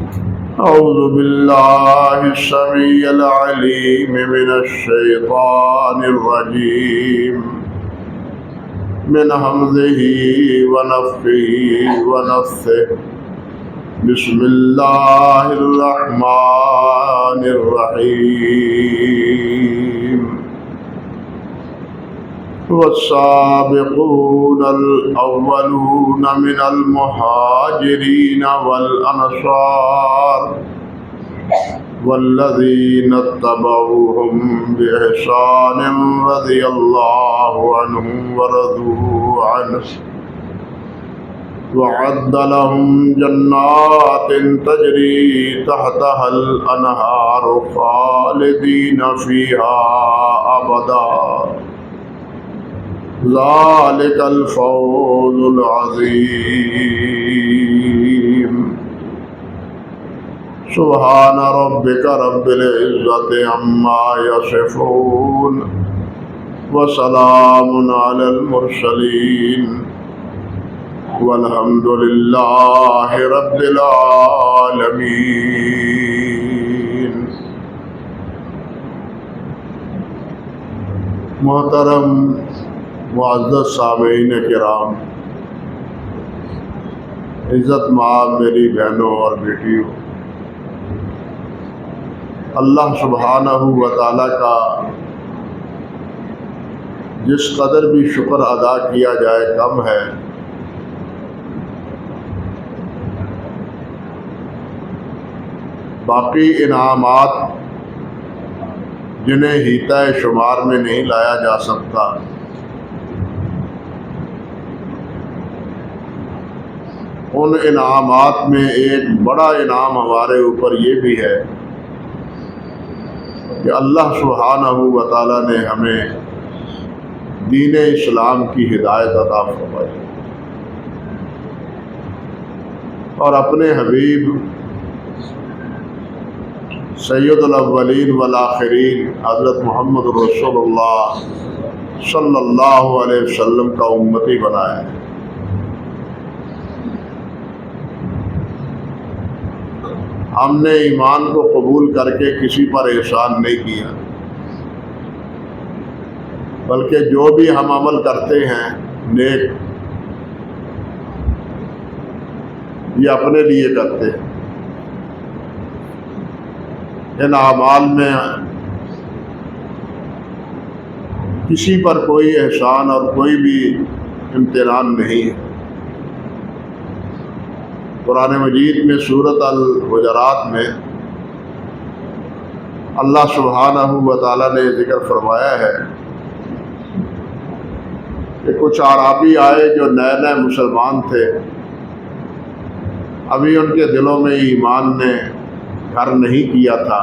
أعوذ بالله السميع العليم من الشيطان الرجيم من همزه ونفخه ونفثه بسم الله الرحمن الرحيم والسابقون الأولون من المهاجرين والأنصار والذين اتبعوهم بإحسان رضي الله عنهم ورضوا عنه وعد لهم جنات تجري تحتها الأنهار خالدين فيها أبدا ذلك الفوز العظيم سبحان ربك رب العزة عما يصفون وسلام على المرسلين والحمد لله رب العالمين۔ محترم معزز سامعین کرام، عزت مآب میری بہنوں اور بیٹیوں، اللہ سبحانہ و تعالیٰ کا جس قدر بھی شکر ادا کیا جائے کم ہے۔ باقی انعامات جنہیں حیطۂ شمار میں نہیں لایا جا سکتا، ان انعامات میں ایک بڑا انعام ہمارے اوپر یہ بھی ہے کہ اللہ سبحانہ و تعالیٰ نے ہمیں دین اسلام کی ہدایت عطا فرمائی اور اپنے حبیب سید الاولین والآخرین حضرت محمد رسول اللہ صلی اللہ علیہ وسلم کا امتی بنایا ہے۔ ہم نے ایمان کو قبول کر کے کسی پر احسان نہیں کیا، بلکہ جو بھی ہم عمل کرتے ہیں نیک، یہ اپنے لیے کرتے ہیں۔ ان اعمال میں کسی پر کوئی احسان اور کوئی بھی امتنان نہیں ہے۔ قرآن مجید میں سورۃ الحجرات میں اللہ سبحانہ و تعالیٰ نے ذکر فرمایا ہے کہ کچھ اعرابی آئے جو نئے نئے مسلمان تھے، ابھی ان کے دلوں میں ایمان نے گھر نہیں کیا تھا۔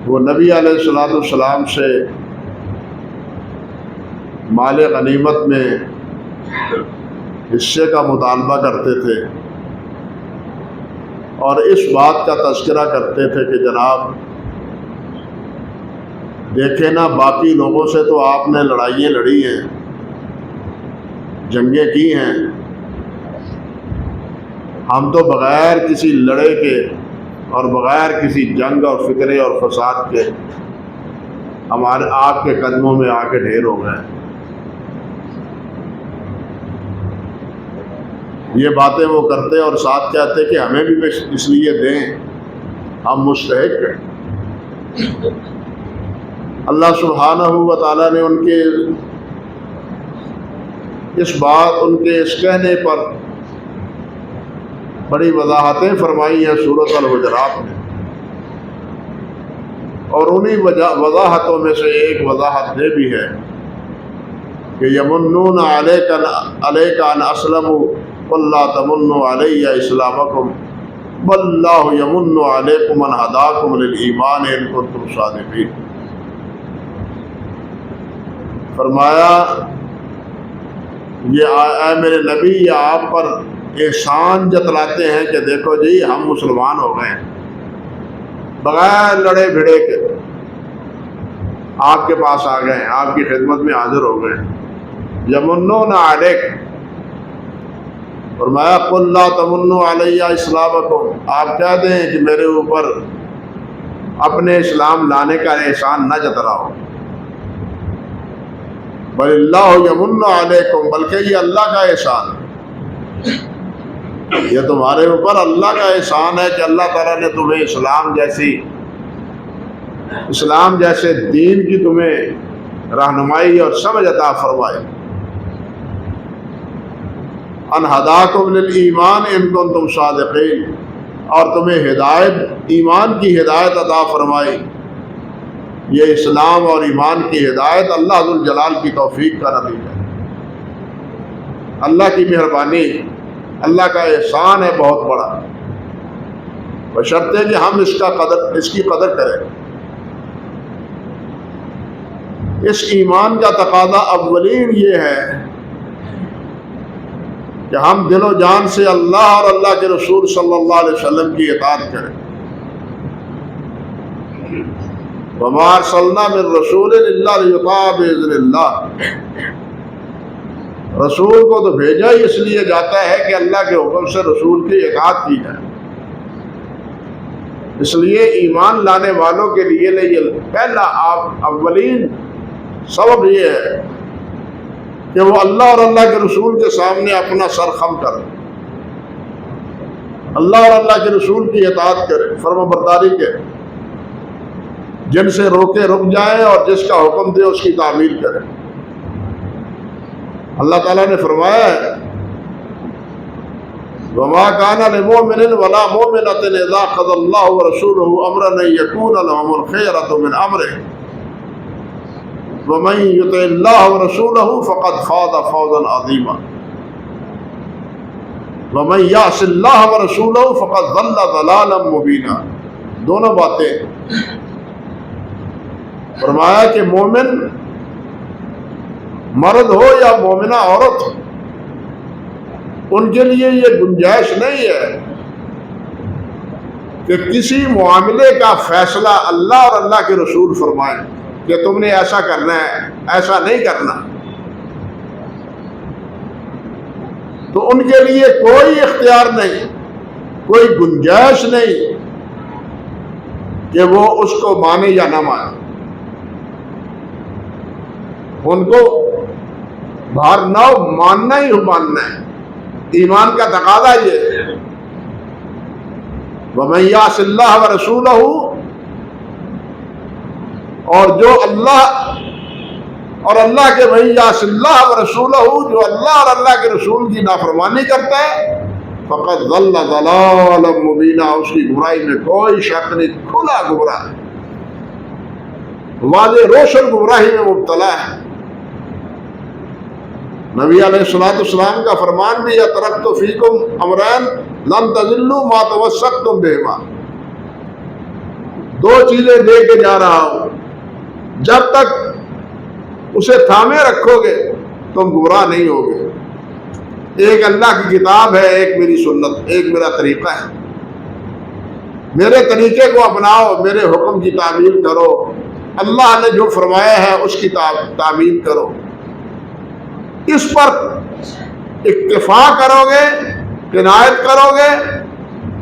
وہ نبی علیہ السلام سے مال غنیمت میں حصے کا مطالبہ کرتے تھے اور اس بات کا تذکرہ کرتے تھے کہ جناب دیکھیں نا، باقی لوگوں سے تو آپ نے لڑائیاں لڑی ہیں، جنگیں کی ہیں، ہم تو بغیر کسی لڑے کے اور بغیر کسی جنگ اور فکرے اور فساد کے ہمارے آپ کے قدموں میں آ کے ڈھیر ہو گئے۔ یہ باتیں وہ کرتے اور ساتھ کہتے کہ ہمیں بھی اس لیے دیں، ہم مستحق ہیں۔ اللہ سبحانہ و تعالیٰ نے ان کے اس کہنے پر بڑی وضاحتیں فرمائی ہیں سورۃ الحجرات میں، اور انہی وضاحتوں میں سے ایک وضاحت یہ بھی ہے کہ یمنون علیک ان اسلموا قل لا تمنوا علی اسلامکم بل اللہ یمن علیکم ان ہداکم للایمان ان کنتم صادقین۔ فرمایا یہ اے میرے نبی، یہ آپ پر احسان جتلاتے ہیں کہ دیکھو جی ہم مسلمان ہو گئے ہیں، بغیر لڑے بھڑے کے آپ کے پاس آ گئے ہیں، آپ کی خدمت میں حاضر ہو گئے ہیں۔ یمنون علیک، فرمایا قل لا تمنوا علی اسلامکم، آپ کہہ دیں کہ میرے اوپر اپنے اسلام لانے کا احسان نہ جتلاؤ، بل اللہ یمن علیکم، بلکہ یہ اللہ کا احسان ہے، یہ تمہارے اوپر اللہ کا احسان ہے کہ اللہ تعالیٰ نے تمہیں اسلام جیسے دین کی تمہیں رہنمائی اور سمجھ عطا فرمائی، ان ہداکم للایمان ان کنتم صادقین، اور تمہیں ہدایت، ایمان کی ہدایت عطا فرمائی۔ یہ اسلام اور ایمان کی ہدایت اللہ ذوالجلال کی توفیق کا نتیجہ ہے، اللہ کی مہربانی، اللہ کا احسان ہے بہت بڑا، بشرطے کہ ہم اس کی قدر کریں۔ اس ایمان کا تقاضا اولین یہ ہے کہ ہم دل و جان سے اللہ اور اللہ کے رسول صلی اللہ علیہ وسلم کی اطاعت کریں۔ وما ارسلنا من رسول الا لیطاع باذن اللہ، رسول کو تو بھیجا ہی اس لیے جاتا ہے کہ اللہ کے حکم سے رسول کی اطاعت کی جائے، اس لیے ایمان لانے والوں کے لیے پہلا اولین سبب یہ ہے کہ وہ اللہ اور اللہ کے رسول کے سامنے اپنا سر خم کرے، اللہ اور اللہ کے رسول کی اطاعت کرے، فرما برداری کرے، جن سے روکے رک جائے اور جس کا حکم دے اس کی تعمیل کرے۔ اللہ تعالیٰ نے فرمایا ہے وما كان لمؤمن ولا مؤمنة اذا قضى الله ورسوله امرا ان يكون لهم الخيرة من امره ومن يطع الله ورسوله فقد فاز فوزا عظيما ومن يعص الله ورسوله فقد ضل ضلالا مبينا۔ دونوں باتیں فرمایا کہ مومن مرد ہو یا مومنہ عورت ہو، ان کے لیے یہ گنجائش نہیں ہے کہ کسی معاملے کا فیصلہ اللہ اور اللہ کے رسول فرمائیں کہ تم نے ایسا کرنا ہے، ایسا نہیں کرنا، تو ان کے لیے کوئی اختیار نہیں، کوئی گنجائش نہیں کہ وہ اس کو مانے یا نہ مانے۔ ان کو باہر نہ ماننا ہی ماننا ہے، ایمان کا تقاضا یہ ہے وَمَن يَعْصِ اللَّهَ وَرَسُولَهُ، اور جو اللہ اور اللہ کے وَمَن يَعْصِ اللَّهَ وَرَسُولَهُ، جو اللہ اور اللہ کے رسول کی نافرمانی کرتا ہے فقد ضل ضلالا مبینا، اس کی گمراہی میں کوئی شک نہیں، کھلا گمراہ ہے، واضح روشن گمراہی میں مبتلا ہے۔ نبی علیہ السلام کا فرمان بھی ترکت فیکم امرین لن تضلوا ما تمسکتم بہما، دو چیزیں دے کے جا رہا ہوں، جب تک اسے تھامے رکھو گے تم گمراہ نہیں ہوگے۔ ایک اللہ کی کتاب ہے، ایک میری سنت، ایک میرا طریقہ ہے، میرے طریقے کو اپناؤ، میرے حکم کی تعمیل کرو، اللہ نے جو فرمایا ہے اس کی تعمیل کرو، اس پر اکتفا کرو گے، قناعت کرو گے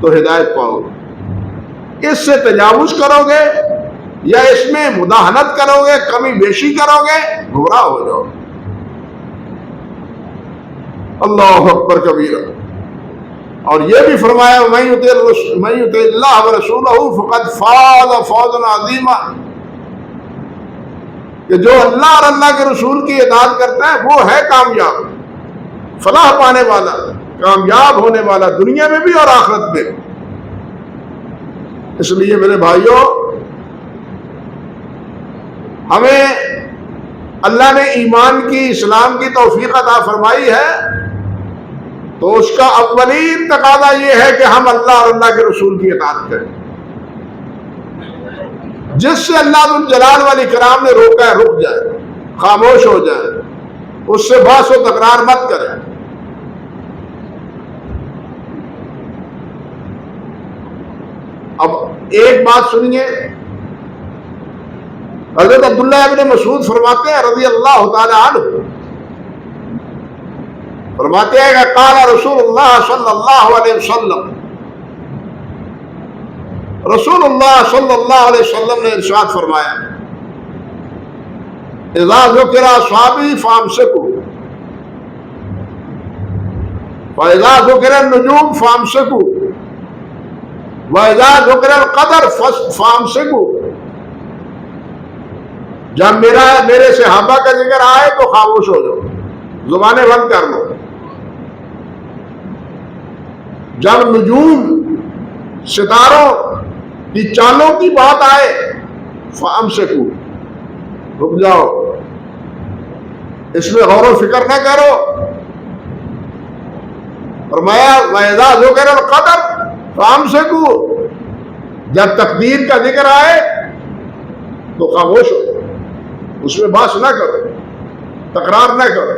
تو ہدایت پاؤ گے، اس سے تجاوز کرو گے یا اس میں مداہنت کرو گے، کمی بیشی کرو گے، گمراہ ہو جاؤ گے۔ اللہ اکبر کبیرہ۔ اور یہ بھی فرمایا من یطع اللہ ورسولہ فقد فاز فوزا عظیما، کہ جو اللہ اور اللہ کے رسول کی اطاعت کرتا ہے وہ ہے کامیاب، فلاح پانے والا، کامیاب ہونے والا، دنیا میں بھی اور آخرت میں۔ اس لیے میرے بھائیوں، ہمیں اللہ نے ایمان کی، اسلام کی توفیق عطا فرمائی ہے، تو اس کا اولین تقاضا یہ ہے کہ ہم اللہ اور اللہ کے رسول کی اطاعت کریں۔ جس سے اللہ ذوالجلال والاکرام نے روکا ہے رک جائے، خاموش ہو جائے، اس سے بحث و تکرار مت کریں۔ اب ایک بات سنیے، حضرت عبداللہ ابن مسعود فرماتے ہیں رضی اللہ تعالی عنہ فرماتے ہیں کہ قال رسول اللہ صلی اللہ علیہ وسلم، رسول اللہ صلی اللہ علیہ وسلم نے ارشاد فرمایا، اذا ذکر اصحابی فامسکوا واذا ذکر النجوم فامسکوا واذا ذکر القدر فامسکوا، جب میرے صحابہ کا ذکر آئے تو خاموش ہو جاؤ، زبانیں بند کر لو۔ جب نجوم ستاروں کی چالوں کی بات آئے فامسکوا، رک جاؤ، اس میں غور و فکر نہ کرو۔ فرمایا وَإِذَا ذُكِرَ الْقَدَرُ فَامْسِكُوا، جب تقدیر کا ذکر آئے تو خاموش ہو، اس میں بحث نہ کرو، تکرار نہ کرو۔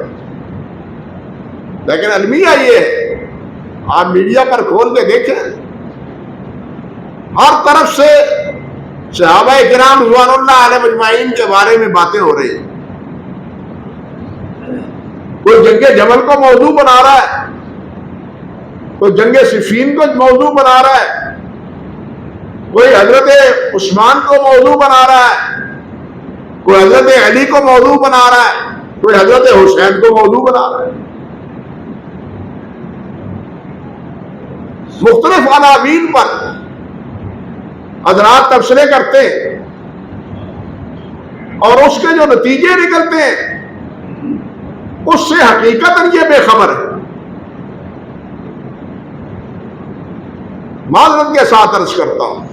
لیکن المیہ یہ ہے، آپ میڈیا پر کھول کے دیکھیں، ہر طرف سے صحابہ کرام رضوان اللہ علیہ اجمعین کے بارے میں باتیں ہو رہی ہیں۔ کوئی جنگ جمل کو موضوع بنا رہا ہے، کوئی جنگ صفین کو موضوع بنا رہا ہے، کوئی حضرت عثمان کو موضوع بنا رہا ہے، کوئی حضرت علی کو موضوع بنا رہا ہے، کوئی حضرت حسین کو موضوع بنا رہا ہے۔ مختلف عناوین پر حضرات تبصرے کرتے ہیں، اور اس کے جو نتیجے نکلتے ہیں اس سے حقیقتاً یہ بے خبر ہے۔ معذرت کے ساتھ عرض کرتا ہوں،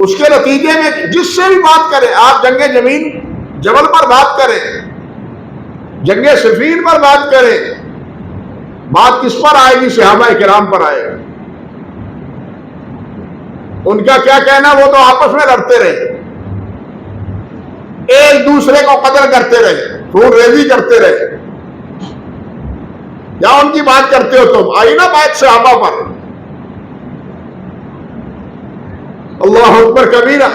اس کے نتیجے میں جس سے بھی بات کریں، آپ جنگ جمل پر بات کریں، جنگ صفین پر بات کریں، بات کس پر آئے گی؟ صحابہ کرام پر آئے گی۔ ان کا کیا کہنا، وہ تو آپس میں لڑتے رہے، ایک دوسرے کو قتل کرتے رہے، خون ریزی کرتے رہے، یا ان کی بات کرتے ہو تم؟ آئی نا بات صحابہ پر، اللہ اکبر کبیرہ۔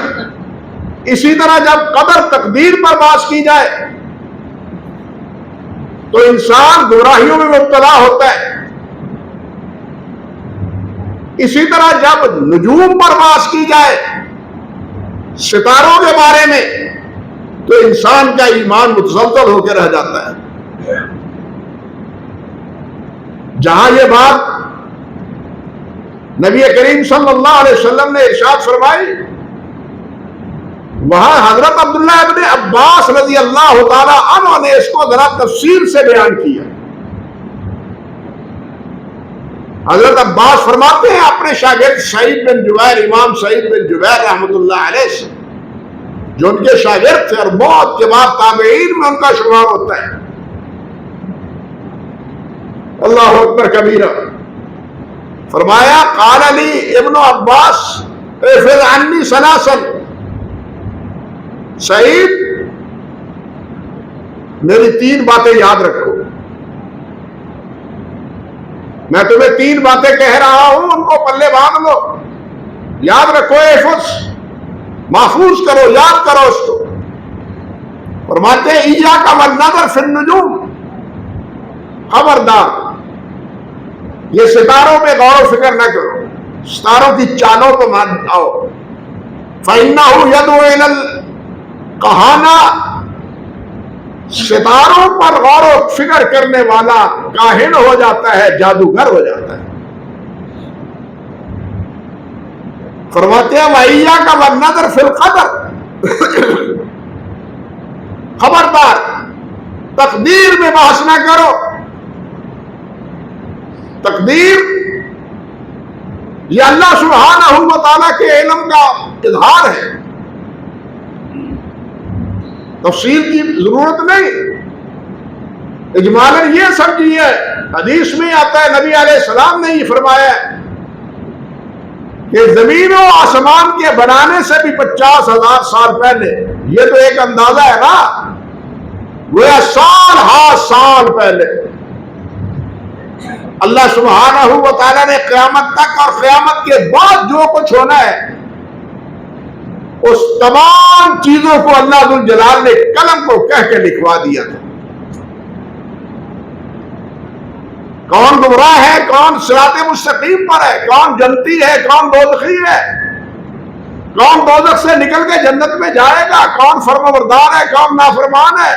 اسی طرح جب قدر تقدیر پر بات کی جائے تو انسان گمراہیوں میں مبتلا ہوتا ہے۔ اسی طرح جب نجوم پر بات کی جائے، ستاروں کے بارے میں، تو انسان کا ایمان متزلزل ہو کے رہ جاتا ہے۔ جہاں یہ بات نبی کریم صلی اللہ علیہ وسلم نے ارشاد فرمائی، وہاں حضرت عبداللہ ابن عباس رضی اللہ تعالی عنہ نے اس کو ذرا تفصیل سے بیان کیا۔ حضرت عباس فرماتے ہیں اپنے شاگرد سعید بن جبیر، امام سعید بن جبیر رحمۃ اللہ علیہ سے، جو ان کے شاگرد تھے اور موت کے بعد تابعین میں ان کا شمار ہوتا ہے، اللہ اکبر کبیرہ، فرمایا قال علی ابن عباس احفظ عنی ثلاثا، سعید میری تین باتیں یاد رکھو، میں تمہیں تین باتیں کہہ رہا ہوں، ان کو پلے باندھ لو، یاد رکھو، احفظ، محفوظ کرو، یاد کرو اس کو۔ فرماتے ہیں ایاک والنظر فی النجوم، خبردار یہ ستاروں پہ غور و فکر نہ کرو، ستاروں کی چالوں کو مان آؤ، فإنہ یدعو الی الکہانہ، ستاروں پر غور و فکر کرنے والا کاہن ہو جاتا ہے، جادوگر ہو جاتا ہے۔ فرماتے ہیں وَإِيَّاكَ وَالنَّظَرَ فِي الْقَدَرِ، خبردار تقدیر میں بحث نہ کرو۔ تقدیر یہ اللہ سبحانہ و تعالیٰ کے علم کا اظہار ہے، تفصیل کی ضرورت نہیں، اجمالاً یہ سمجھیے، حدیث میں آتا ہے نبی علیہ السلام نے یہ فرمایا کہ زمین و آسمان کے بنانے سے بھی 50,000 سال پہلے، یہ تو ایک اندازہ ہے نا، وہ سال ہا سال پہلے اللہ سبحانہ و تعالیٰ نے قیامت تک اور قیامت کے بعد جو کچھ ہونا ہے اس تمام چیزوں کو اللہ ذوالجلال نے قلم کو کہہ کے لکھوا دیا تھا۔ کون گمراہ ہے، کون صراط مستقیم پر ہے، کون جنتی ہے، کون دوزخی ہے، کون دوزخ سے نکل کے جنت میں جائے گا، کون فرمانبردار ہے، کون نافرمان ہے،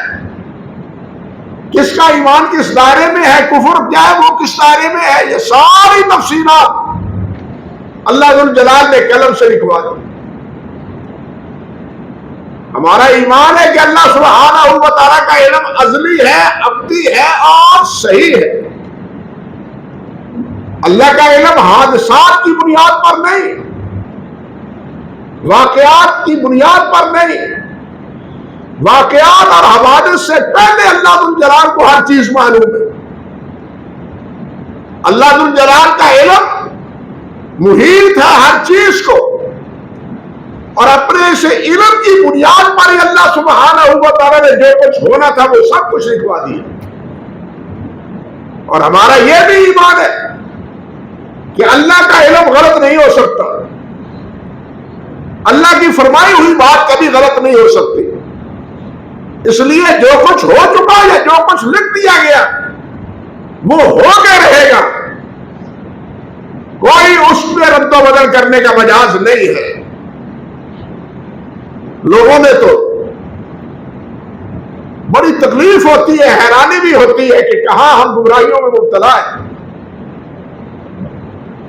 کس کا ایمان کس دائرے میں ہے، کفر کیا ہے وہ کس دائرے میں ہے، یہ ساری تفصیلات اللہ ذوالجلال نے قلم سے لکھوا دی۔ ہمارا ایمان ہے کہ اللہ سبحانہ و تعالیٰ کا علم ازلی ہے، ابدی ہے اور صحیح ہے۔ اللہ کا علم حادثات کی بنیاد پر نہیں، واقعات کی بنیاد پر نہیں، واقعات اور حوادث سے پہلے اللہ ذوالجلال کو ہر چیز معلوم ہے۔ اللہ ذوالجلال کا علم محیط ہے ہر چیز کو، اور اپنے سے علم کی بنیاد پر ہی اللہ سبحانہ و تعالیٰ نے جو کچھ ہونا تھا وہ سب کچھ لکھوا دیا۔ اور ہمارا یہ بھی ایمان ہے کہ اللہ کا علم غلط نہیں ہو سکتا، اللہ کی فرمائی ہوئی بات کبھی غلط نہیں ہو سکتی، اس لیے جو کچھ ہو چکا ہے، جو کچھ لکھ دیا گیا وہ ہو کے رہے گا، کوئی اس پہ رد و بدل کرنے کا مجاز نہیں ہے۔ لوگوں نے تو بڑی تکلیف ہوتی ہے، حیرانی بھی ہوتی ہے کہ کہاں ہم گمراہیوں میں مبتلا ہیں۔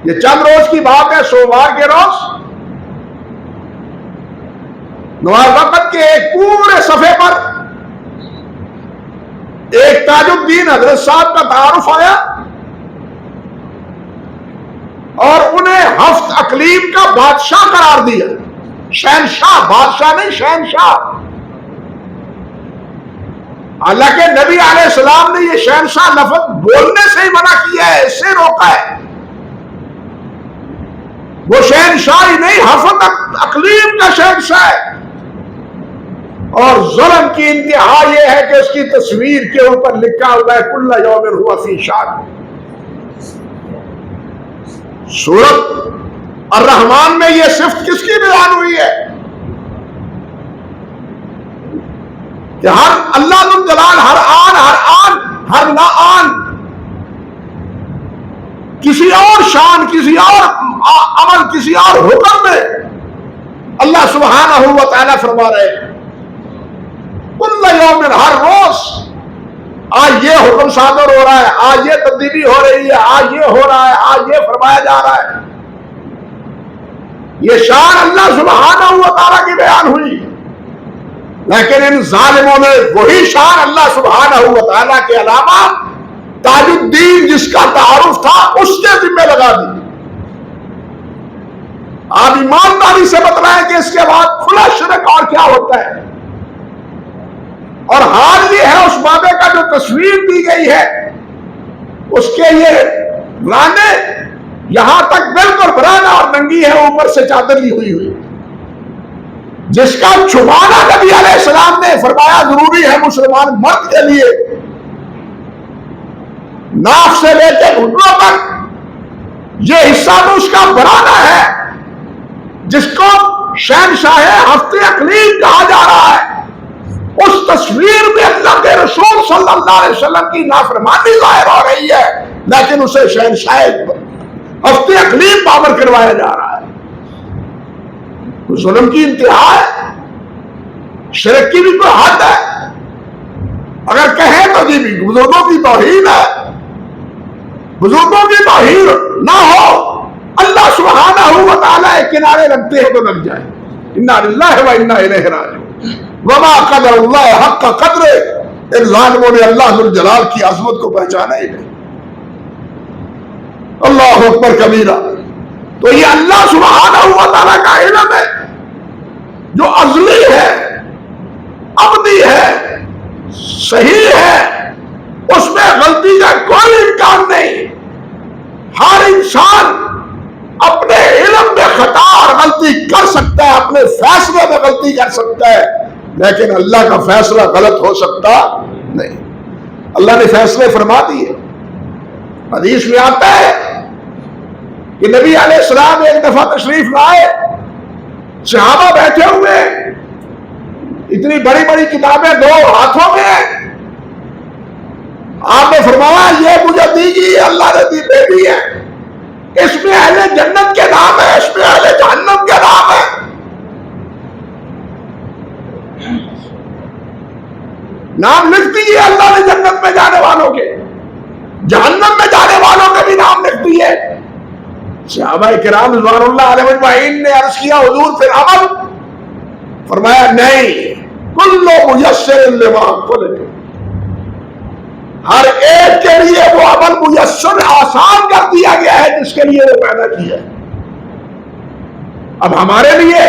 یہ چند روز کی بات ہے، سوموار کے روز نوار وقت کے ایک پورے صفحے پر ایک تاج الدین حضرت صاحب کا تعارف آیا اور انہیں ہفت اقلیم کا بادشاہ قرار دیا۔ شہنشاہ، بادشاہ نہیں، شہنشاہ۔ حالانکہ نبی علیہ السلام نے یہ شہنشاہ لفظ بولنے سے ہی منع کیا ہے، اس سے روکا ہے۔ وہ شہنشاہ ہی نہیں، ہفت اقلیم کا شہنشاہ ہے۔ اور ظلم کی انتہا یہ ہے کہ اس کی تصویر کے اوپر لکھا ہوا ہے کل یوم ہوا فی شان۔ سورۃ الرحمن میں یہ صفت کس کی بیان ہوئی ہے کہ ہر اللہ ذوالجلال ہر آن ہر لا آن کسی اور شان، کسی اور عمل، کسی اور حکم میں اللہ سبحانہ و تعالیٰ فرما رہے ہیں کل یوم، ہر روز آج یہ حکم صادر ہو رہا ہے، آج یہ تبدیلی ہو رہی ہے، آج یہ ہو رہا ہے، آج یہ فرمایا جا رہا ہے۔ یہ شان اللہ سبحانہ و تعالیٰ کی بیان ہوئی، لیکن ان ظالموں نے وہی شان اللہ سبحانہ و تعالیٰ کے علاوہ تاج الدین جس کا تعارف تھا اس کے ذمہ لگا دی۔ آپ ایمانداری سے بتلائیں کہ اس کے بعد کھلا شرک اور کیا ہوتا ہے۔ اور حال یہ ہے اس بابے کا جو تصویر دی گئی ہے اس کے یہ رانے یہاں تک بالکل برانا اور ننگی ہے، اوپر سے چادر لی ہوئی جس کا چھپانا نبی علیہ السلام نے فرمایا ضروری ہے مسلمان مرد کے لیے، ناف سے لے کے گھٹنوں تک یہ حصہ تو اس کا برانا ہے جس کو شہنشاہ ہفت اقلیم کہا جا رہا ہے۔ اس تصویر میں اللہ کے رسول صلی اللہ علیہ وسلم کی نافرمانی ظاہر ہو رہی ہے، لیکن اسے شہنشاہ ہفت اقلیم پاور کروایا جا رہا ہے۔ تو ظلم کی انتہا ہے، شرک کی بھی کوئی حد ہے۔ اگر کہیں تو جی بھی بزرگوں کی توہین ہے، بزرگوں کی توہین نہ ہو، اللہ سبحانہ و تعالیٰ کنارے رکھتے ہیں تو لگ جائے۔ انا للہ و انا الیہ راجعون۔ وما قدر اللہ حق قدر، ان ظالموں نے اللہ ذوالجلال کی عظمت کو پہچانا ہی نہیں۔ اللہ اکبر کبیرہ۔ تو یہ اللہ سبحانہ و تعالیٰ کا علم ہے جو ازلی ہے، ابدی ہے، صحیح ہے، اس میں غلطی کا کوئی امکان نہیں۔ ہر انسان اپنے علم میں خطا اور غلطی کر سکتا ہے، اپنے فیصلے میں غلطی کر سکتا ہے، لیکن اللہ کا فیصلہ غلط ہو سکتا نہیں۔ اللہ نے فیصلے فرما دیے۔ حدیث میں آتا ہے کہ نبی علیہ السلام ایک دفعہ تشریف لائے، صحابہ بیٹھے ہوئے، اتنی بڑی بڑی کتابیں دو ہاتھوں میں، آپ نے فرمایا یہ مجھے دی گئی اللہ نے دی بیٹی ہے، اس میں اہل جنت کے نام ہے، اس میں اہل جہنم کے نام ہے۔ نام لکھ دیے اللہ نے جنت میں جانے والوں کے، جہنم میں جانے والوں کے بھی نام لکھ دیے۔ صحابہ کرام رضوان اللہ علیہ اجمعین نے عرض کیا حضور پھر عمل؟ فرمایا نہیں، کل میسر لما خلق، ہر ایک کے لیے وہ عمل میسر آسان کر دیا گیا ہے جس کے لیے وہ پیدا کیا ہے۔ اب ہمارے لیے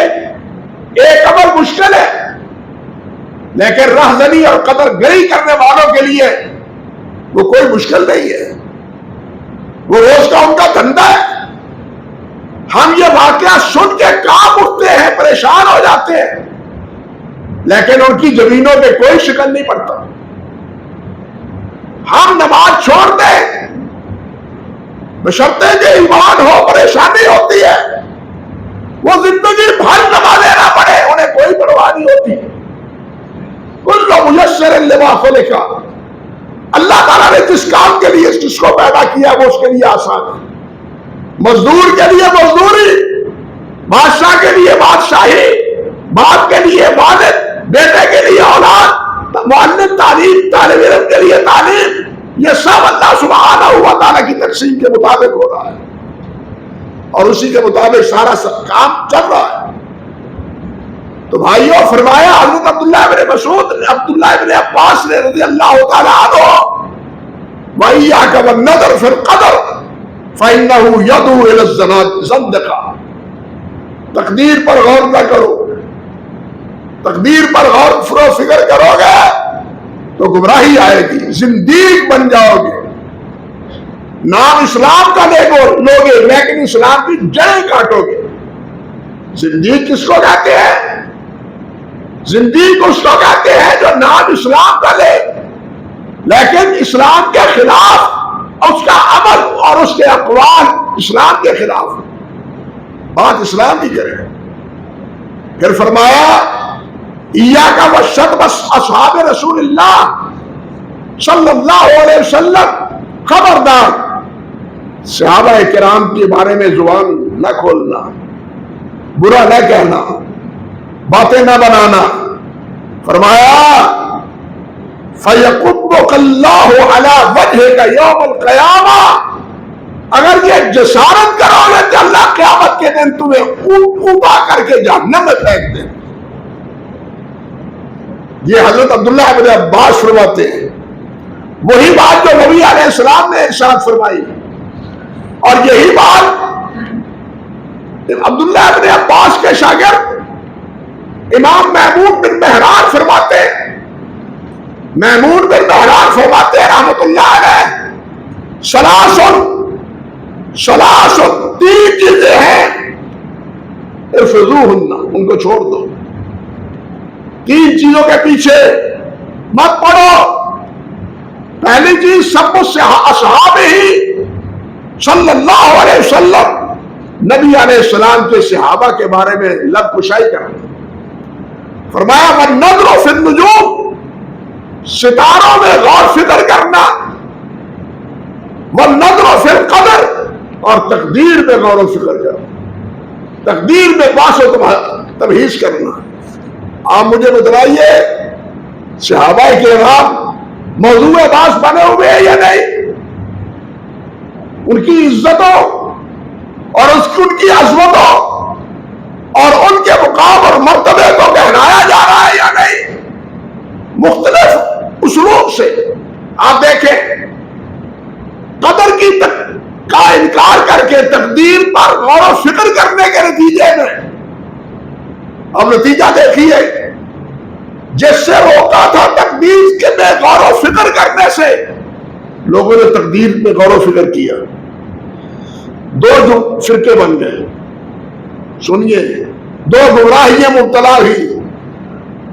ایک عمل مشکل ہے، لیکن رہزنی اور قدر گری کرنے والوں کے لیے وہ کوئی مشکل نہیں ہے، وہ روز کا ان کا دھندا ہے۔ ہم یہ واقعہ سن کے کانپ اٹھتے ہیں، پریشان ہو جاتے ہیں، لیکن ان کی زمینوں پہ کوئی شکل نہیں پڑتا۔ ہم نماز چھوڑ دیں بشرطے کہ ایمان ہو، پریشانی ہوتی ہے، وہ زندگی بھر نمازیں نہ پڑھے، انہیں کوئی پرواہ نہیں ہوتی۔ کل میسر لما خلق، اللہ تعالیٰ نے جس کام کے لیے جس کو پیدا کیا وہ اس کے لیے آسان ہے۔ مزدور کے لیے مزدوری، بادشاہ کے لیے بادشاہی، باپ کے لیے والد، بیٹے کے لیے اولاد، معلم تعلیم، طالب علم کے لیے تعلیم، یہ سب اللہ سبحانہ و تعالیٰ کی تقسیم کے مطابق ہو رہا ہے اور اسی کے مطابق سارا کام چل رہا ہے۔ تو بھائیوں فرمایا حضرت عبداللہ ابن مسعود، عبداللہ ابن عباس نے رضی اللہ تعالیٰ عنہ، وَإِيَّاكَ وَالنَّظَرَ فِي الْقَدَرِ فَإِنَّهُ يَدْعُو إِلَى الزَّنْدَقَةِ، تقدیر پر غور نہ کرو، تقدیر پر غور و فکر کرو گے تو گمراہی آئے گی، زندیق بن جاؤ گے۔ نام اسلام کا لوگے لیکن اسلام کی جڑیں کاٹو گے۔ زندیق کس کو کہتے ہیں؟ زندیق اس کو کہتے ہیں جو نام اسلام کا لے لیکن اسلام کے خلاف اس کا عمل اور اس کے اقوال اسلام کے خلاف، بات اسلام کی کرے۔ پھر فرمایا ایاک وشتم اصحاب رسول اللہ صلی اللہ علیہ وسلم، خبردار صحابہ کرام کے بارے میں زبان نہ کھولنا، برا نہ کہنا، باتیں نہ بنانا۔ فرمایا فَيَقُبُّكَ اللَّهُ عَلَى وَجْهِكَ يَوْمَ الْقِيَامَةِ، اگر یہ جسارت کرو گے کہ اللہ قیامت کے دن تمہیں اونپا کر کے جہنم میں پھینک دے۔ یہ حضرت عبداللہ ابن عباس فرماتے ہیں، وہی بات جو نبی علیہ السلام نے ارشاد فرمائی، اور یہی بات عبداللہ ابن عباس کے شاگرد امام محمود بن مہران فرماتے ہیں، محمود بن مہران فرماتے ہیں رحمت اللہ علیہ، سلاسن تین چیزیں ہیں، احفظوہن، ان کو چھوڑ دو، تین چیزوں کے پیچھے مت پڑو۔ پہلی چیز سب اصحاب ہی صلی اللہ علیہ وسلم، نبی علیہ السلام کے صحابہ کے بارے میں لب کشائی کرنا۔ فرمایا وَالنَّظْرُ فِي النُّجُومِ، ستاروں میں غور فکر کرنا، وَالنَّظْرُ فِي الْقَدَرِ، اور تقدیر میں غور و فکر کرنا، تقدیر میں باس و تمہیز کرنا۔ آپ مجھے بتلائیے صحابہ کرام موضوع باس بنے ہوئے ہیں یا نہیں؟ ان کی عزتوں اور ان کی عظمتوں اور ان کے مقام اور مرتبے کو گہرایا جا رہا ہے یا نہیں؟ مختلف اسلوب سے آپ دیکھیں، قدر کی کا انکار کر کے تقدیر پر غور و فکر کرنے کے نتیجے میں، اب نتیجہ دیکھیے، جس سے روکا تھا تقدیر کے میں غور و فکر کرنے سے، لوگوں نے تقدیر میں غور و فکر کیا، دو جو فرقے بن گئے۔ سنیے، دو گمراہیاں مبتلا ہوئی،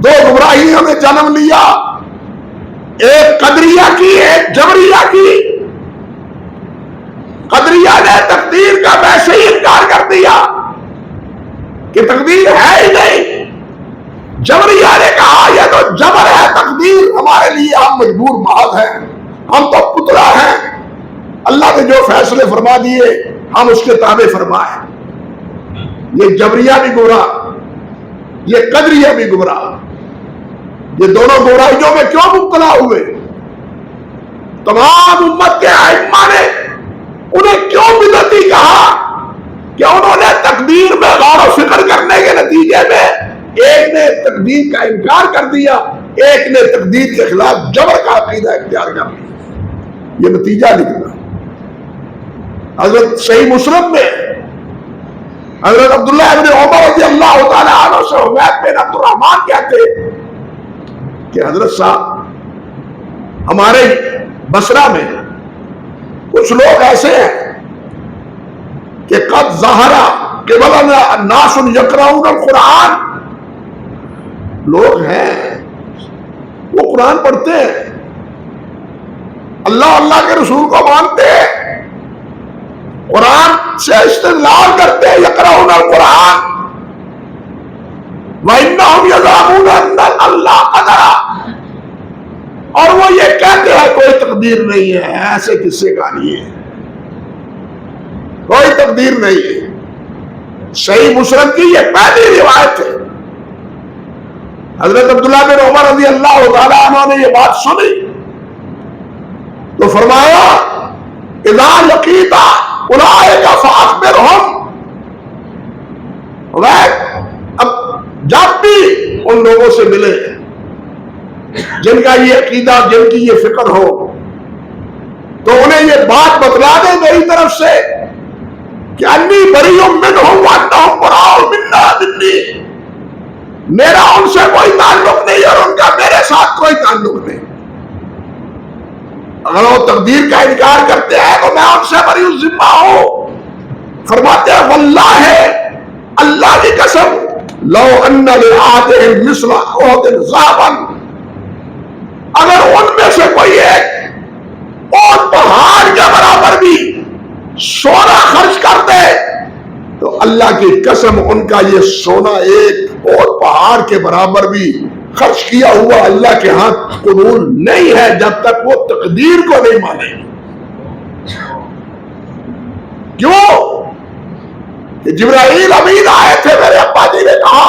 دو گمراہیوں نے جنم لیا، ایک قدریہ کی، ایک جبریہ کی۔ قدریہ نے تقدیر کا ویسے ہی انکار کر دیا کہ تقدیر ہے ہی نہیں۔ جبریہ نے کہا یہ تو جبر ہے، تقدیر ہمارے لیے ہم مجبور محض ہیں، ہم تو مطلع ہیں، اللہ نے جو فیصلے فرما دیے ہم اس کے تابع فرمائیں۔ یہ جبریہ بھی گمراہ، یہ قدریہ بھی گمراہ، یہ دونوں گمراہیوں میں کیوں مبتلا ہوئے؟ تمام امت کے ائمہ نے انہیں کیوں بدعتی کہا؟ کہ انہوں نے تقدیر میں غور و فکر کرنے کے نتیجے میں ایک نے تقدیر کا انکار کر دیا، ایک نے تقدیر کے خلاف جبر کا عقیدہ اختیار کر لیا، یہ نتیجہ نکلا۔ حضرت صحیح مسلم میں حضرت عبداللہ ابن عمر رضی اللہ تعالیٰ عنہ سے حمید بن عبد الرحمن کہتے کہ حضرت صاحب ہمارے بصرہ میں کچھ لوگ ایسے ہیں کہ قد ظہر قبلنا الناس یقرؤون القرآن، لوگ ہیں وہ قرآن پڑھتے ہیں، اللہ کے رسول کو مانتے ہیں، قرآن سے استدلال کرتے ہیں، یقرؤون القرآن وَإِنَّهُمْ يَزْعَمُونَ أَنَّ اللَّهَ قَدَرَ، اور وہ یہ کہتے ہیں کوئی تقدیر نہیں ہے، ایسے کسے کہانی ہے، کوئی تقدیر نہیں ہے۔ صحیح مسلم کی یہ پہلی روایت ہے۔ حضرت عبداللہ بن عمر رضی اللہ تعالیٰ عنہ نے یہ بات سنی تو فرمایا اذا لقیت اولئک فاخبرہم، اب جب بھی ان لوگوں سے ملے جن کا یہ عقیدہ، جن کی یہ فکر ہو، تو انہیں یہ بات بتلا دے میری طرف سے کہ انی بریء منہم وانہم براء منی، میرا ان سے کوئی تعلق نہیں اور ان کا میرے ساتھ کوئی تعلق نہیں۔ اگر وہ تقدیر کا انکار کرتے ہیں تو میں ان سے بری الذمہ ہوں۔ فرماتے ہیں واللہ، اللہ کی قسم، لو ان لأحدہم مثل احد ذہبا، اگر ان میں سے کوئی ایک اور پہاڑ کے برابر بھی سونا خرچ کر دے تو اللہ کی قسم ان کا یہ سونا ایک اور پہاڑ کے برابر بھی خرچ کیا ہوا اللہ کے ہاں قبول نہیں ہے جب تک وہ تقدیر کو نہیں مانے۔ کیوں؟ کہ جبرائیل امین آئے تھے، میرے ابا جی نے کہا،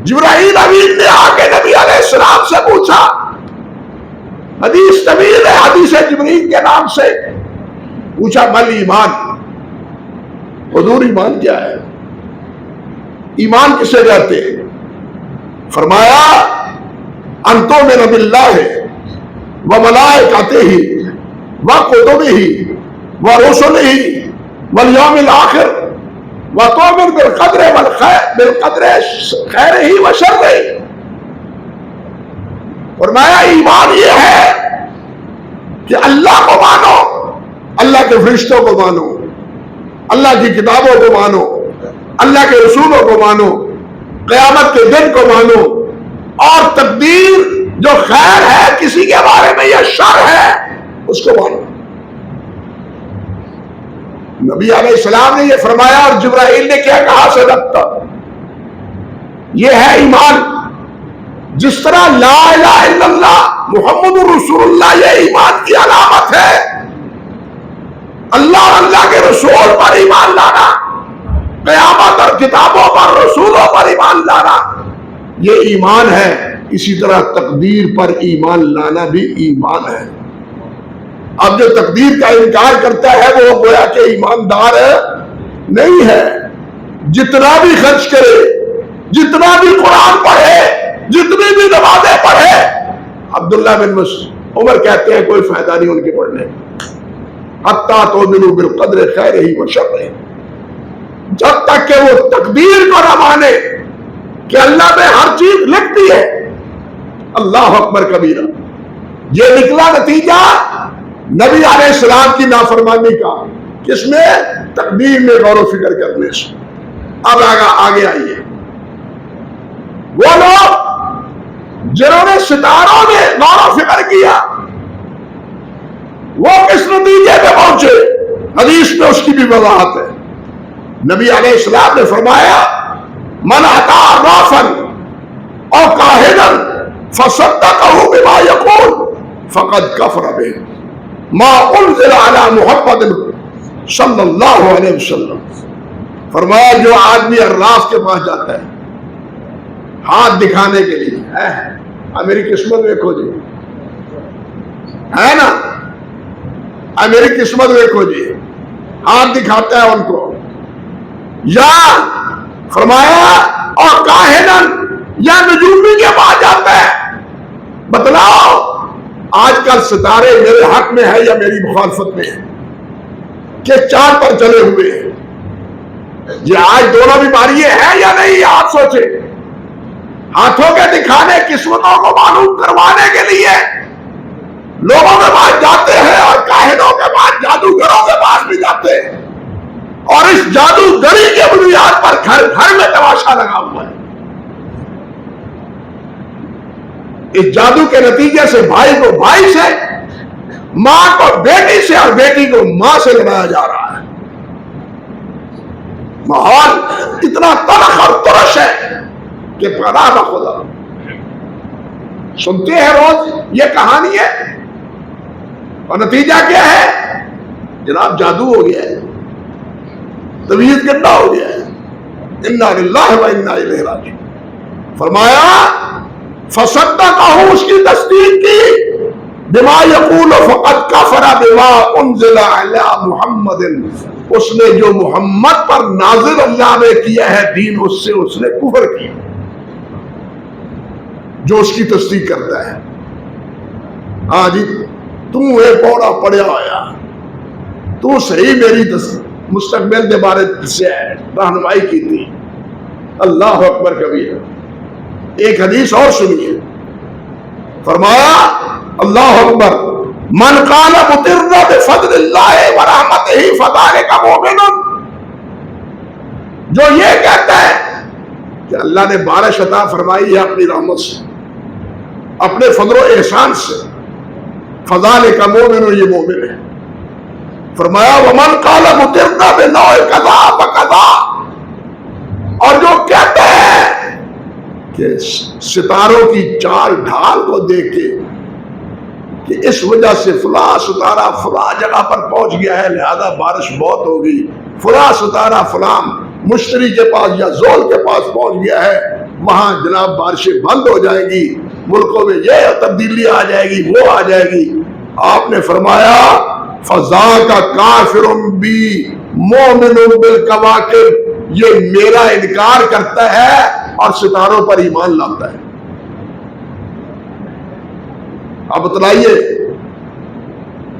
جبرائیل امین نے آ کے نبی علیہ السلام سے پوچھا، حدیث طویل ہے، حدیث جبرائیل کے نام سے پوچھا مل ایمان، حضور ایمان کیا ہے؟ ایمان کسے کہتے ہیں؟ فرمایا ان تؤمن باللہ وملائکتہ وکتبہ ورسلہ والیوم الآخر وتؤمن بالقدر خیرہ وشرہ۔ فرمایا ایمان یہ ہے کہ اللہ کو مانو، اللہ کے فرشتوں کو مانو، اللہ کی کتابوں کو مانو، اللہ کے رسولوں کو مانو، قیامت کے دن کو مانو، اور تقدیر جو خیر ہے کسی کے بارے میں یا شر ہے اس کو مانو۔ نبی علیہ السلام نے یہ فرمایا اور جبرائیل نے کیا کہا؟ صدقت، یہ ہے ایمان۔ جس طرح لا الہ الا اللہ محمد رسول اللہ یہ ایمان کی علامت ہے، اللہ اور اللہ کے رسول پر ایمان لانا، قیامت اور کتابوں پر، رسولوں پر ایمان لانا، یہ ایمان ہے، اسی طرح تقدیر پر ایمان لانا بھی ایمان ہے۔ اب جو تقدیر کا انکار کرتا ہے وہ گویا کہ ایماندار نہیں ہے۔ جتنا بھی خرچ کرے، جتنا بھی قرآن پڑھے، جتنی بھی نمازیں پڑھے، عبداللہ بن عمر کہتے ہیں کوئی فائدہ نہیں ان کے پڑھنے، حتیٰ تؤمنوا بالقدر خیرہ وشرہ، جب تک کہ وہ تقدیر کو نہ مانے کہ اللہ نے ہر چیز لکھ دی ہے۔ اللہ اکبر کبیرہ۔ یہ نکلا نتیجہ نبی علیہ السلام کی نافرمانی کا، کس میں؟ تقدیر میں غور و فکر کرنے سے۔ اب آگے آئیے، وہ لوگ جنہوں نے ستاروں میں غور و فکر کیا وہ کس نتیجے پہ پہنچے؟ حدیث میں اس کی بھی وضاحت ہے۔ نبی علیہ السلام نے فرمایا من اتی عرافا او کاہنا فصدقہ بما یقول فقد کفر بہ، ما انزل علی محمد صلی اللہ علیہ وسلم. فرمایا جو آدمی عراف کے پاس جاتا ہے ہاتھ دکھانے کے لیے، میری قسمت دیکھو جی، ہے نا، میری قسمت دیکھو جی، ہاتھ دکھاتا ہے ان کو، یا فرمایا اور کاہنن یا نجومی کے پاس جاتا ہے، بتلاؤ آج کل ستارے میرے حق میں ہے یا میری مخالفت میں ہے، کہ چاند پر چلے ہوئے ہیں. یہ آج دونوں بیماری ہیں یا نہیں، آپ سوچیں. ہاتھوں کے دکھانے، قسمتوں کو معلوم کروانے کے لیے لوگوں کے پاس جاتے ہیں، اور کاہنوں کے پاس، جادوگروں کے پاس بھی جاتے ہیں، اور اس جادوگری کے بنیاد پر گھر گھر میں تماشا لگا ہوا ہے. اس جادو کے نتیجے سے بھائی کو بھائی سے، ماں کو بیٹی سے، اور بیٹی کو ماں سے لڑایا جا رہا ہے. ماحول اتنا تلخ اور ترش ہے کہ پناہ بخدا. سنتے ہیں روز یہ کہانی ہے، اور نتیجہ کیا ہے؟ جناب جادو ہو گیا ہے، طبیعت گندا ہو گیا ہے. انا للہ و انا الیہ راجعون. فرمایا فصدقہ، اس کی تصدیق کی، بما یقول فقد کفر بما انزل علی محمد، اس نے جو محمد پر نازل اللہ نے کیا ہے دین، اس سے اس نے کفر کیا. جو اس کی تصدیق کرتا ہے. ہاں جی، تو ایک پوڑا پڑیا ہوا، تو صحیح میری مستقبل کے بارے سے رہنمائی کی تھی. اللہ اکبر کبیر. ایک حدیث اور سنیے، فرمایا اللہ اکبر، من قال مطرنا بفضل اللہ ورحمتہ فذلک مؤمن. جو یہ کہتا ہے کہ اللہ نے بارش عطا فرمائی ہے اپنی رحمت سے، اپنے فضل و احسان سے، فذلک مؤمن، یہ مومن ہے. فرمایا ومن قال مطرنا بنوع کذا وکذا، اور جو کہتا ہے کہ ستاروں کی چال ڈھال کو دیکھ کے کہ اس وجہ سے فلاں ستارہ فلاں جگہ پر پہنچ گیا ہے لہذا بارش بہت ہوگی، فلاں ستارہ فلاں مشتری کے پاس یا زول کے پاس پہنچ گیا ہے، وہاں جناب بارشیں بند ہو جائیں گی، ملکوں میں یہ تبدیلی آ جائے گی، وہ آ جائے گی. آپ نے فرمایا فَذَاكَ كَافِرٌ بِي مُؤْمِنٌ بِالْكَوَاكِبِ، یہ میرا انکار کرتا ہے اور ستاروں پر ایمان لاتا ہے. اب بتلائیے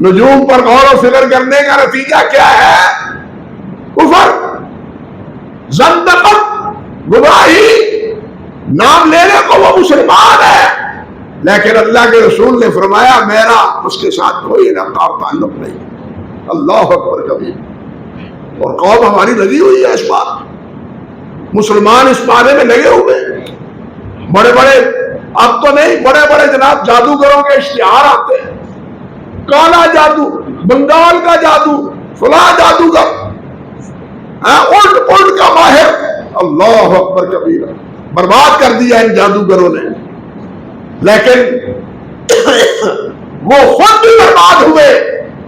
نجوم پر غور و فکر کرنے کا نتیجہ کیا ہے؟ کفر، زندقت، گمراہی. نام لینے کو وہ مسلمان ہے، لیکن اللہ کے رسول نے فرمایا میرا اس کے ساتھ کوئی انعقاد تعلق نہیں. اللہ اکبر کبیر. اور قوم ہماری لگی ہوئی ہے اس بات، مسلمان اس بارے میں لگے ہوئے. بڑے بڑے، اب تو نہیں، بڑے بڑے جناب جادوگروں کے اشتہار آتے ہیں، کالا جادو، بنگال کا جادو، فلاں جادوگر، الٹ پلٹ کا ماہر. اللہ اکبر کبیرہ. برباد کر دیا ان جادوگروں نے. لیکن وہ خود بھی برباد ہوئے،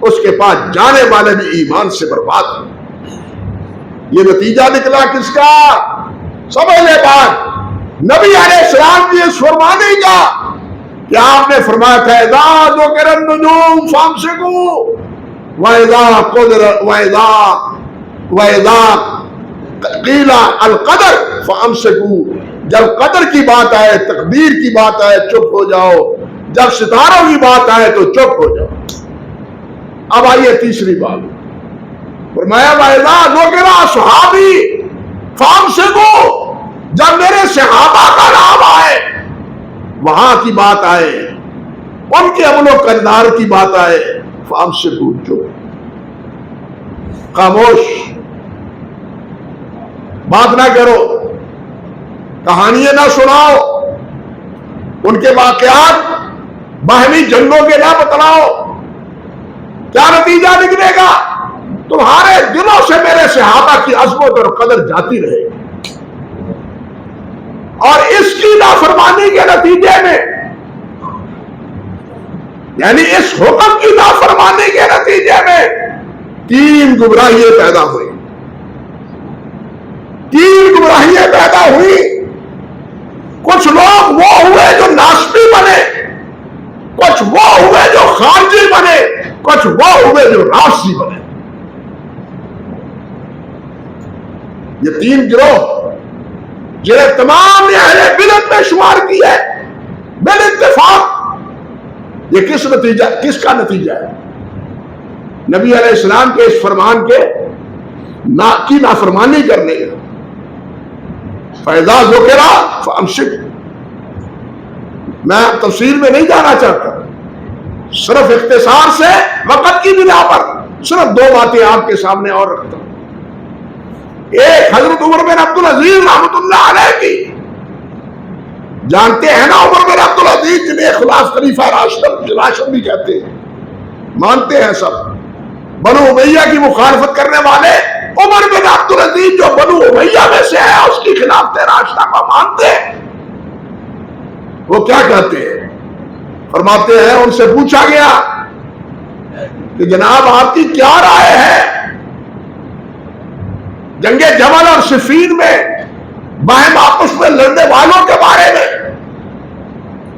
اس کے پاس جانے والے بھی ایمان سے برباد ہوئے. یہ نتیجہ نکلا کس کا؟ سمجھ لے بات. نبی علیہ السلام کی اس فرمانے کا کہ آپ نے فرمایا تھا اذا ذکر النجوم فامسکوا واذا قیل القدر فامسکوا. جب قدر کی بات آئے، تقدیر کی بات آئے، چپ ہو جاؤ. جب ستاروں کی بات آئے تو چپ ہو جاؤ. اب آئیے تیسری بات. فرمایا وَإِذَا ذُكِرَ أَصْحَابِي فَأَمْسِكُوا، جب میرے صحابہ کا نام آئے، وہاں کی بات آئے، ان کے عمل و کردار کی بات آئے، فَأَمْسِكُوا، جو خاموش، بات نہ کرو، کہانیاں نہ سناؤ، ان کے واقعات باہمی جنگوں کے نہ بتلاؤ. کیا نتیجہ نکلے گا؟ تمہارے دلوں سے میرے صحابہ کی عظمت اور قدر جاتی رہے گی. اور اس کی نافرمانی کے نتیجے میں یعنی اس حکم کی نافرمانی کے نتیجے میں 3 گمراہیاں پیدا ہوئی. 3 گمراہیاں پیدا ہوئی. کچھ لوگ وہ ہوئے جو ناسبی بنے، کچھ وہ ہوئے جو خارجی بنے، کچھ وہ ہوئے جو رافضی بنے. یہ 3 گروہ جنہیں تمام نے اہل بدعت میں شمار کیا ہے بال اتفاق. یہ کس کا نتیجہ ہے؟ نبی علیہ السلام کے اس فرمان کے کی نافرمانی کرنے کا. فَإِذَا ذُكِرَ فَأَمْسِكْ. میں تفصیل میں نہیں جانا چاہتا، صرف اختصار سے وقت کی بنا پر صرف 2 باتیں آپ کے سامنے اور رکھتا ہوں. ایک حضرت عمر بن عبدالعزیز رحمۃ اللہ علیہ کی، جانتے ہیں نا عمر بن عبدالعزیز جنہیں خلاف خلیفہ راشد بھی کہتے ہیں، مانتے ہیں سب. بنو امیہ کی مخالفت کرنے والے عمر بن عبدالعزیز جو بنو امیہ میں سے ہے اس کی خلافت راشدہ کو مانتے ہیں. وہ کیا کہتے ہیں؟ فرماتے ہیں ان سے پوچھا گیا کہ جناب آپ کی کیا رائے ہے جنگ جمل اور صفین میں باہم آپس میں لڑنے والوں کے بارے میں؟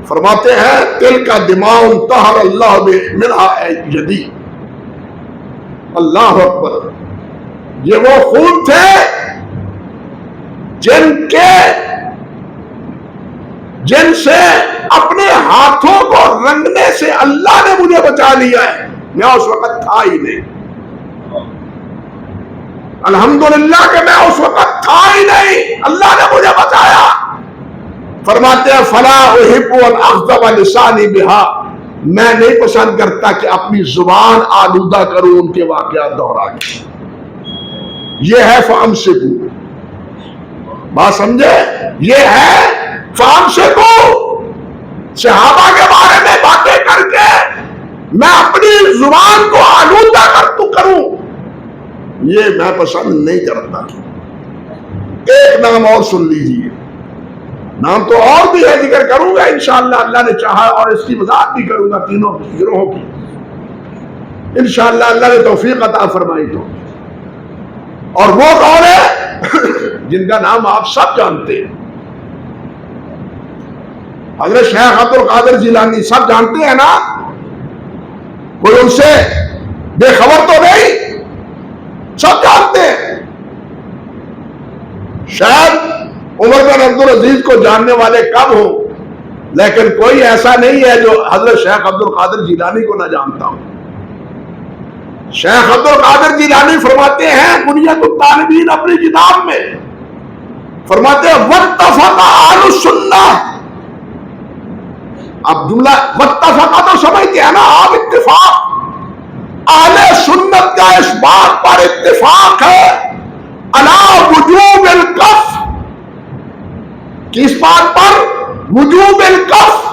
فرماتے ہیں تل کا دماغ طہر اللہ منہا یدی. اللہ اکبر. یہ وہ خون تھے جن سے اپنے ہاتھوں کو رنگنے سے اللہ نے مجھے بچا لیا ہے. میں اس وقت تھا ہی نہیں، الحمدللہ کہ میں اس وقت تھا ہی نہیں، اللہ نے مجھے بچایا. فرماتے ہیں فلا احب ان اغضب لسانی بہا. میں نہیں پسند کرتا کہ اپنی زبان آلودہ کروں ان کے واقعات دہرا کے. یہ ہے فامسکو. بات سمجھے؟ یہ ہے فامسکو. صحابہ کے بارے میں باتیں کر کے میں اپنی زبان کو آلودہ کروں، یہ میں پسند نہیں کرتا. ایک نام اور سن لیجیے، نام تو اور بھی ہے، ذکر کروں گا انشاءاللہ اللہ نے چاہا، اور اس کی وضاحت بھی کروں گا تینوں گروہوں کی انشاءاللہ اللہ نے توفیق عطا فرمائی تو. اور وہ کون ہے جن کا نام آپ سب جانتے ہیں؟ حضرت شیخ عبد القادر جیلانی. سب جانتے ہیں نا؟ کوئی ان سے بے خبر تو نہیں، سب جانتے ہیں. شاید عمر بن عبدالعزیز کو جاننے والے کم ہوں، لیکن کوئی ایسا نہیں ہے جو حضرت شیخ عبد القادر جیلانی کو نہ جانتا ہوں. شیخ عبد القادر جیلانی فرماتے ہیں بنیت الطالبین اپنی کتاب میں، فرماتے ہیں واتفق اہل السنہ. عبداللہ واتفق تو سمجھتے ہیں نا آپ، اتفاق. اہل سنت کا اس بات پر اتفاق ہے علی وجوب الکف. کس بات پر؟ وجوب الکف.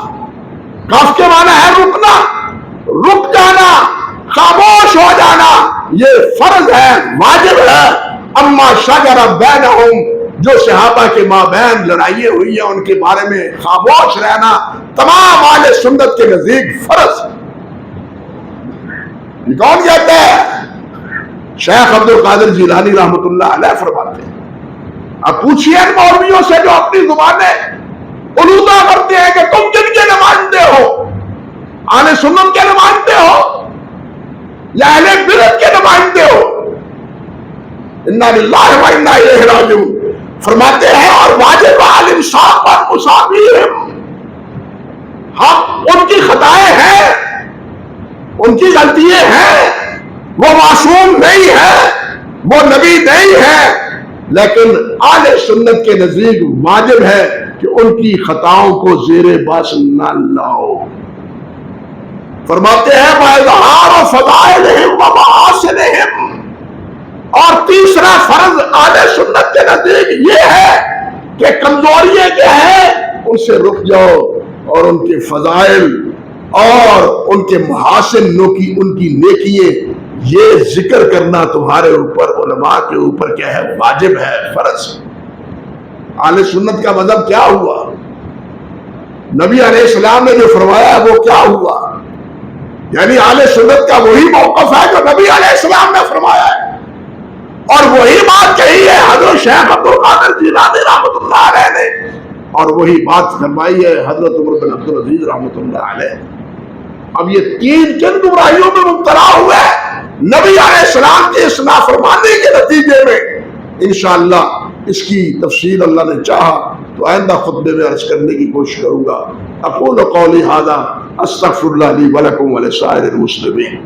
کف کے معنی ہے رکنا، رک جانا، خاموش ہو جانا. یہ فرض ہے، واجب ہے. اما شجر بینہم، جو صحابہ کے مابین لڑائیاں ہوئی ہیں ان کے بارے میں خاموش رہنا تمام اہل سنت کے نزدیک فرض. یہ کون کہتا ہے؟ شیخ عبد القادر جیلانی رحمۃ اللہ علیہ فرماتے ہیں. اب پوچھئے ان مولویوں سے جو اپنی زبانیں علودہ کرتے ہیں کہ تم جن کے نمائندے ہو، اہل سنت کے نمائندے ہو یا اہل بدعت کے نمائندے ہو؟ انا للہ و انا الیہ راجعون. فرماتے ہیں اور واجب علی انصاف پر مساویہم. ہم ان کی خطائیں ہیں، ان کی غلطیاں ہیں، وہ معصوم نہیں ہے، وہ نبی نہیں ہے، لیکن اہل سنت کے نزدیک واجب ہے کہ ان کی خطاؤں کو زیر بحث نہ لاؤ. فرماتے ہیں وَإِظْهَارُ فَضَائِلِهِمْ وَمَحَاسِنِهِمْ. اور تیسرا فرض اہل سنت کے نزدیک یہ ہے کہ کمزوریاں کیا ہے ان سے رک جاؤ، اور ان کے فضائل اور ان کے محاسن ان کی نیکییں یہ ذکر کرنا تمہارے اوپر، علماء کے اوپر کیا ہے؟ واجب ہے، فرض. اہل سنت کا مذہب کیا ہوا؟ نبی علیہ السلام نے جو فرمایا وہ کیا ہوا؟ یعنی اہل سنت کا وہی موقف ہے جو نبی علیہ السلام نے فرمایا ہے، اور وہی بات کہی ہے حضرت شیخ عبد القادر جیلانی رحمۃ اللہ علیہ نے، اور وہی بات فرمائی ہے حضرت عمر بن عبد العزیز رحمۃ اللہ علیہ۔ اب یہ تین کن گمراہیوں میں مبتلا ہوئے نبی علیہ السلام کی اس نافرمانی کے نتیجے میں، انشاءاللہ اس کی تفصیل اللہ نے چاہا تو آئندہ خطبے میں عرض کرنے کی کوشش کروں گا۔ اقول قولی ھذا استغفر اللہ لی ولکم ولسائر المسلمین۔